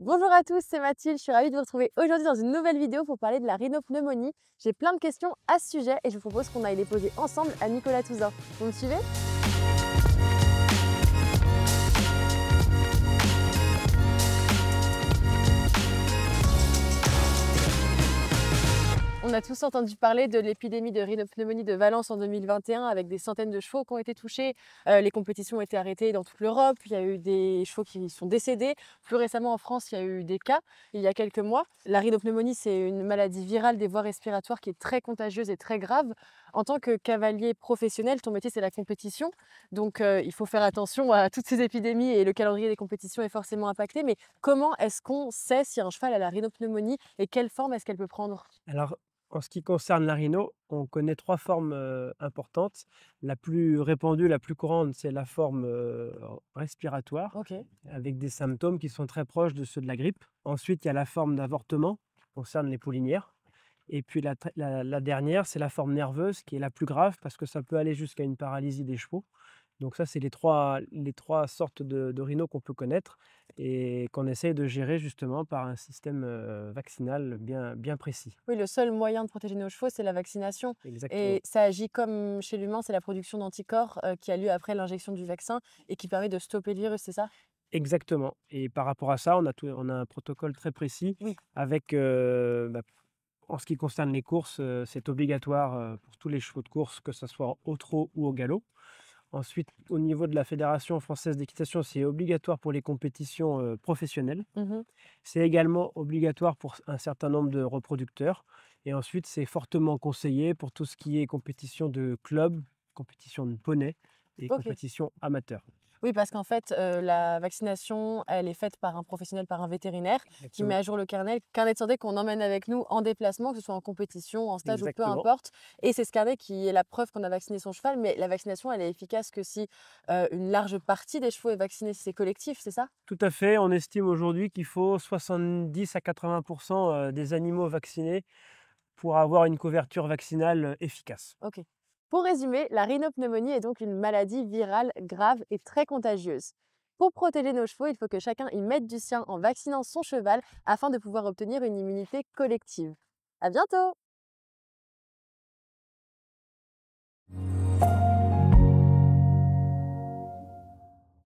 Bonjour à tous, c'est Mathilde, je suis ravie de vous retrouver aujourd'hui dans une nouvelle vidéo pour parler de la rhinopneumonie. J'ai plein de questions à ce sujet et je vous propose qu'on aille les poser ensemble à Nicolas Touzin. Vous me suivez? On a tous entendu parler de l'épidémie de rhinopneumonie de Valence en 2021 avec des centaines de chevaux qui ont été touchés. Les compétitions ont été arrêtées dans toute l'Europe. Il y a eu des chevaux qui sont décédés. Plus récemment en France, il y a eu des cas il y a quelques mois. La rhinopneumonie, c'est une maladie virale des voies respiratoires qui est très contagieuse et très grave. En tant que cavalier professionnel, ton métier, c'est la compétition. Donc, il faut faire attention à toutes ces épidémies et le calendrier des compétitions est forcément impacté. Mais comment est-ce qu'on sait si un cheval a la rhinopneumonie et quelle forme est-ce qu'elle peut prendre? Alors, en ce qui concerne la rhino, on connaît 3 formes, importantes. La plus répandue, la plus courante, c'est la forme, respiratoire, Ok. avec des symptômes qui sont très proches de ceux de la grippe. Ensuite, il y a la forme d'avortement, qui concerne les poulinières. Et puis la dernière, c'est la forme nerveuse, qui est la plus grave, parce que ça peut aller jusqu'à une paralysie des chevaux. Donc ça, c'est les trois sortes de rhinos qu'on peut connaître et qu'on essaye de gérer justement par un système, vaccinal bien précis. Oui, le seul moyen de protéger nos chevaux, c'est la vaccination Exactement. et ça agit comme chez l'humain, c'est la production d'anticorps, qui a lieu après l'injection du vaccin et qui permet de stopper le virus, c'est ça? Exactement, et par rapport à ça, on a un protocole très précis Oui. avec, en ce qui concerne les courses, c'est obligatoire, pour tous les chevaux de course, que ça soit au trot ou au galop. Ensuite, au niveau de la Fédération française d'équitation, c'est obligatoire pour les compétitions, professionnelles. Mmh. C'est également obligatoire pour un certain nombre de reproducteurs, et ensuite c'est fortement conseillé pour tout ce qui est compétition de club, compétition de poney et OK. compétition amateur. Oui, parce qu'en fait, la vaccination, elle est faite par un professionnel, par un vétérinaire qui met Exactement, à jour le carnet de santé qu'on emmène avec nous en déplacement, que ce soit en compétition, en stage ou peu exactement. importe et c'est ce carnet qui est la preuve qu'on a vacciné son cheval, mais la vaccination, elle est efficace que si, une large partie des chevaux est vaccinée, si c'est collectif, c'est ça? Tout à fait, on estime aujourd'hui qu'il faut 70 à 80 des animaux vaccinés pour avoir une couverture vaccinale, efficace. OK. Pour résumer, la rhinopneumonie est donc une maladie virale grave et très contagieuse. Pour protéger nos chevaux, il faut que chacun y mette du sien en vaccinant son cheval afin de pouvoir obtenir une immunité collective. À bientôt!